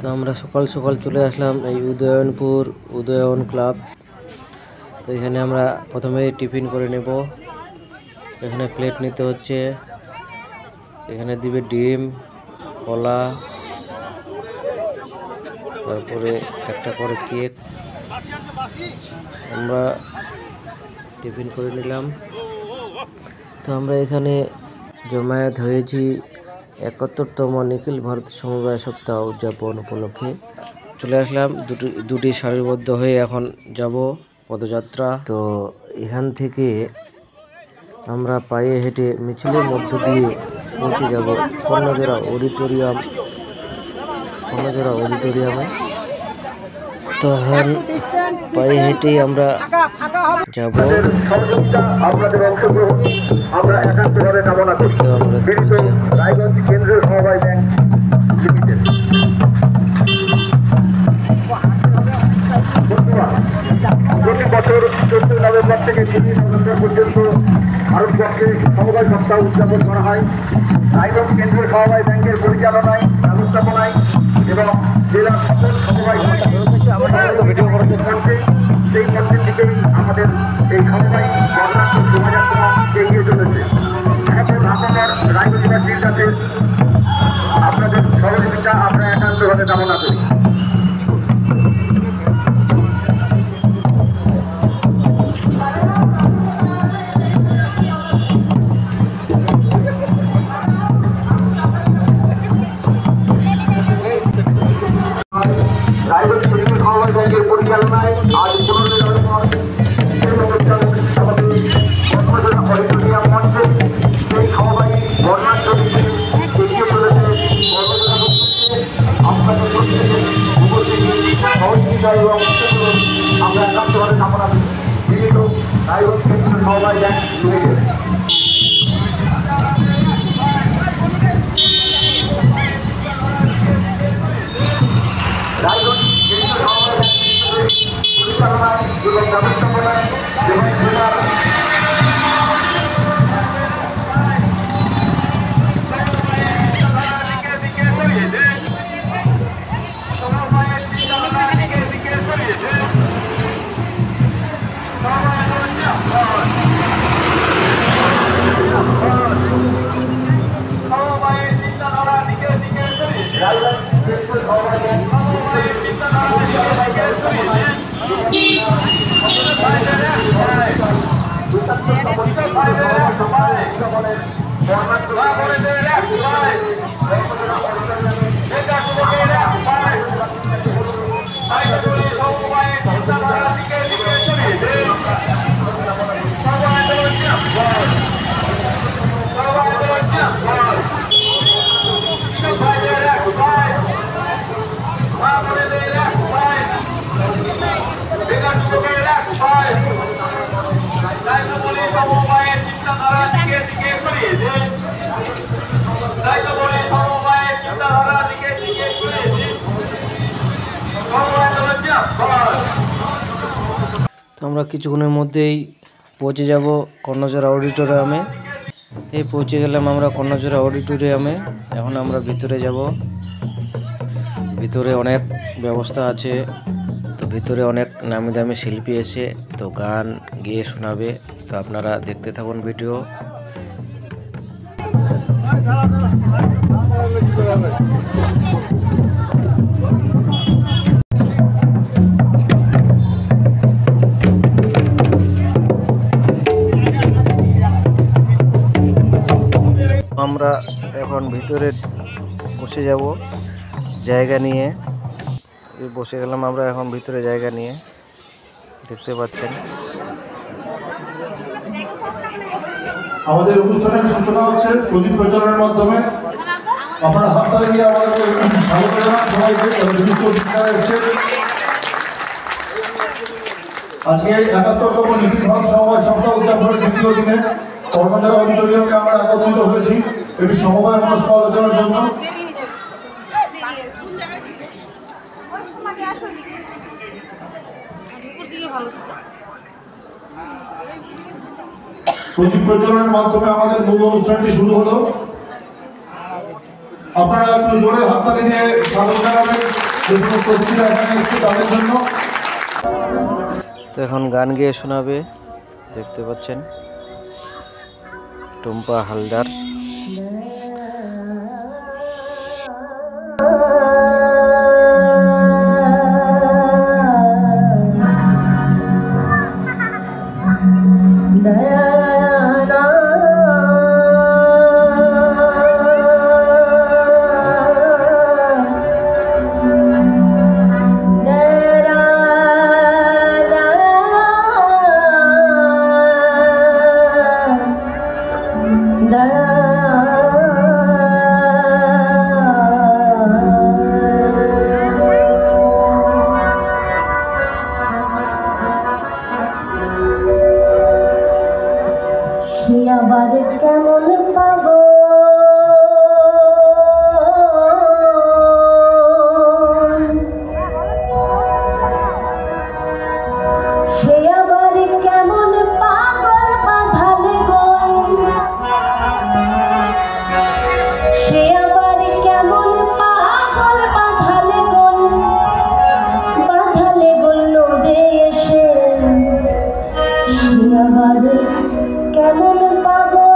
তো আমরা সকাল সকাল চলে আসলাম এই উদয়নপুর উদয়ন ক্লাব। তো এখানে আমরা প্রথমে টিফিন করে নেব। এখানে প্লেট নিতে হচ্ছে, এখানে দিবে ডিম, কলা, তারপরে একটা করে কেক। আমরা টিফিন করে নিলাম। তো আমরা এখানে জমায়েত হয়েছি ৭১তম নিখিল ভারত সমবায় সপ্তাহ উদযাপন উপলক্ষে। চলে আসলাম দুটি সারিবদ্ধ হয়ে এখন যাব পদযাত্রা। তো এখান থেকে আমরা পায়ে হেঁটে মিছিলের মধ্য দিয়ে পৌঁছে যাব কর্ণজোড়া অডিটোরিয়ামে। তো এখন পায়ে হেঁটেই আমরা যাব। আপনাদের অংশগ্রহণ আমরা একান্তভাবে কামনা করি। রায়গঞ্জ কেন্দ্রীয় সমবায় ব্যাংক লিমিটেড। প্রতি বছর 14 নভেম্বর থেকে 3 নভেম্বর পর্যন্ত ভারতবর্ষে সমবায় সপ্তাহ উদযাপন করা হয়। রায়গঞ্জ কেন্দ্রীয় সমবায় ব্যাংকের পরিচালনায়, ব্যবস্থাপনায় এবং জেলার সকল সমবায় সেই মন্দির দিকেই আমাদের এই সমবায় বর্ণাঢ্য শোভাযাত্রা এগিয়ে চলেছে। আমাদের আপনার রায়গঞ্জবাসীর কাছে আপনাদের সহযোগিতা আমরা একান্তভাবে কামনা করি। রায়গঞ্জ কেন্দ্রীয় সমবায় ব্যাংকের পরিচালনায় আজ 15 নভেম্বর অডিটোরিয়াম মঞ্চে সেই সমবায় বর্ণাঢ্য এগিয়ে চলেছে। আপনাদের সহযোগিতা এবং আমরা একান্তভাবে কামনা করি। বিভিন্ন রায়গঞ্জ কেন্দ্রীয় সমবায় ব্যাংক লিমিটেড। রায়গঞ্জ কেন্দ্রীয় সমবায় ব্যাংক পরিচালনায় এবং ব্যবস্থাপনায় এবং জেলার তো আমরা কিছুক্ষণের মধ্যেই পৌঁছে যাব কর্ণজোড়া অডিটোরিয়ামে। এই পৌঁছে গেলাম আমরা কর্ণজোড়া অডিটোরিয়ামে। এখন আমরা ভিতরে যাব। ভিতরে অনেক ব্যবস্থা আছে। তো ভিতরে অনেক নামি দামি শিল্পী এসে তো গান গেয়ে শোনাবে। তো আপনারা দেখতে থাকুন ভিডিও। আমরা এখন ভিতরে বসে যাব জায়গা নিয়ে। বসে গেলাম আমরা এখন ভিতরে জায়গা নিয়ে, দেখতে পাচ্ছেন। আমাদের অনুষ্ঠানের সূচনা হচ্ছে প্রদীপ প্রজ্বলনের মাধ্যমে। আপনারা হাততালি দিয়ে আমাদের স্বাগত জানান সবাইকে। বিশিষ্ট অতিথিরা এসেছেন। আজকে ৭১তম নিখিল ভারত সমবায় সপ্তাহ উদযাপনের দ্বিতীয় দিনে কর্ণজোড়া অডিটোরিয়ামে আমরা একত্রিত হয়েছি এটি সমবায় মনস্ক আলোচনার জন্য। প্রদীপ প্রজ্বলনের মাধ্যমে আমাদের মূল অনুষ্ঠানটি শুরু হলো। আপনারা একটু জোরে হাততালি দিয়ে স্বাগত জানাবেন যে সমস্ত অতিথিরা এখানে এসেছে তাদের জন্য। তো এখন গান গেয়ে শোনাবে, দেখতে পাচ্ছেন টুম্পা হালদার। আবার কেমন পাবো সে আবার কেমন পাগল বাঁধালে গোল, সে আবার কেমন পাগল বাঁধালে গোল নদে এসে, সে আবার কেমন পাগল।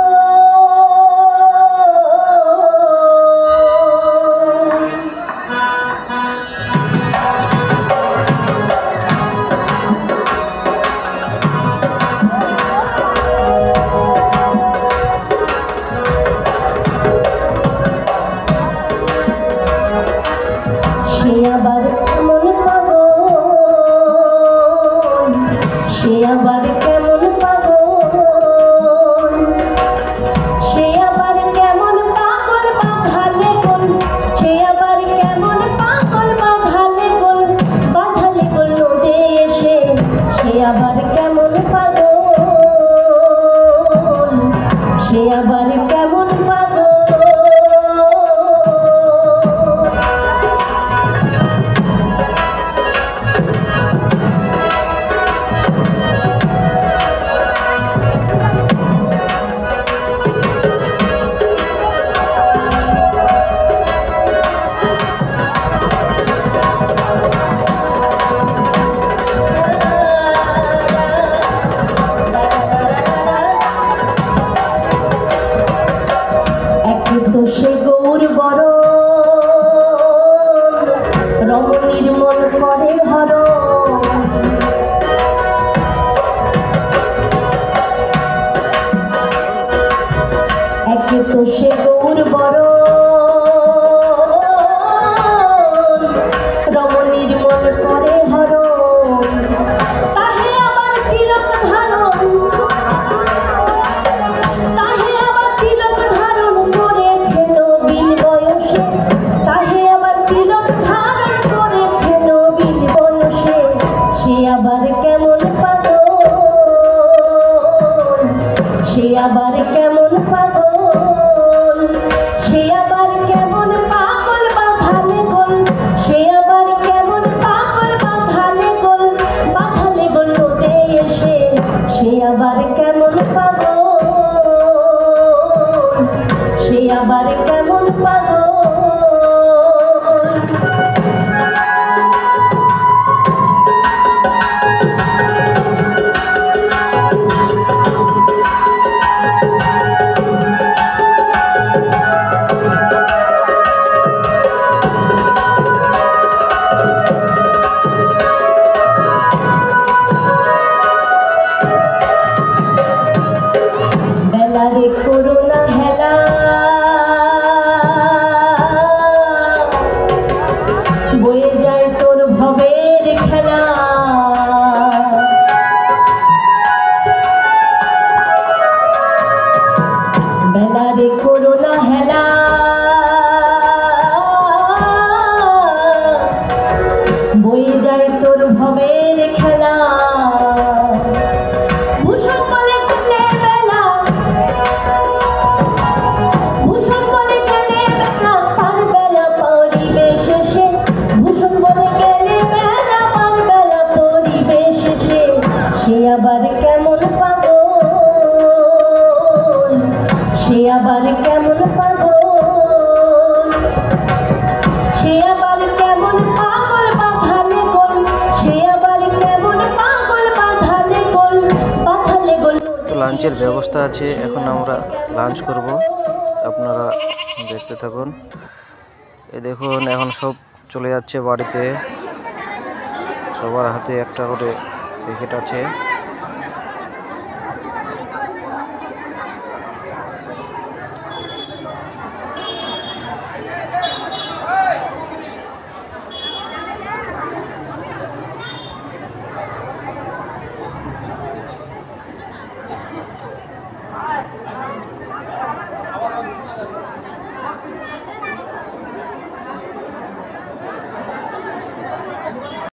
সে আবার কেমন পাগল, সে আবার কেমন পাগল, সে আবার কেমন পাগল বাঁধালে গোল, সে আবার কেমন পাগল বাঁধালে গোল নদে এসে, সে আবার কেমন পাগল, সে আবার কেমন পাগল। তো সে গৌর বড় রমণীর মন করে হর, একে তো সে গৌর বড় রমণীর মন করে হর, তাহে আবার তিলক ধারণ, তাহে আবার তিলক ধারণ করেছে নবীন বয়সে, তাহে আবার তিলক ধারণ করেছে নবীন বয়সে, সে আবার কেমন পাগল, সে আবার কেমন পাগল, সে আবার কেমন পাগল বাঁধালে গোল, সে আবার কেমন পাগল বাঁধালে গোল নদে এসে, সে আবার কেমন পাগল, সে আবার কেমন পাগল। বেলারে করোনা হেলা, বয়ে যায় তোর ভবের খেলা, বেলারে করোনা হেলা, বয়ে যায় তোর ভবের খেলা, ভূষণ বলে গেলে বেলা, ভূষণ বলে গেলে বেলা পার বেলা পরিবেশ শেষে, ভূষণ বলে গেলে বেলা পার বেলা পরিবেশ শেষে, সে আবার কেমন পাগল, সে আবার কেমন পাগল, লাঞ্চের ব্যবস্থা আছে। এখন আমরা লাঞ্চ করব, আপনারা দেখতে থাকুন। এই দেখুন এখন সব চলে যাচ্ছে বাড়িতে, সবার হাতে একটা করে প্যাকেট আছে।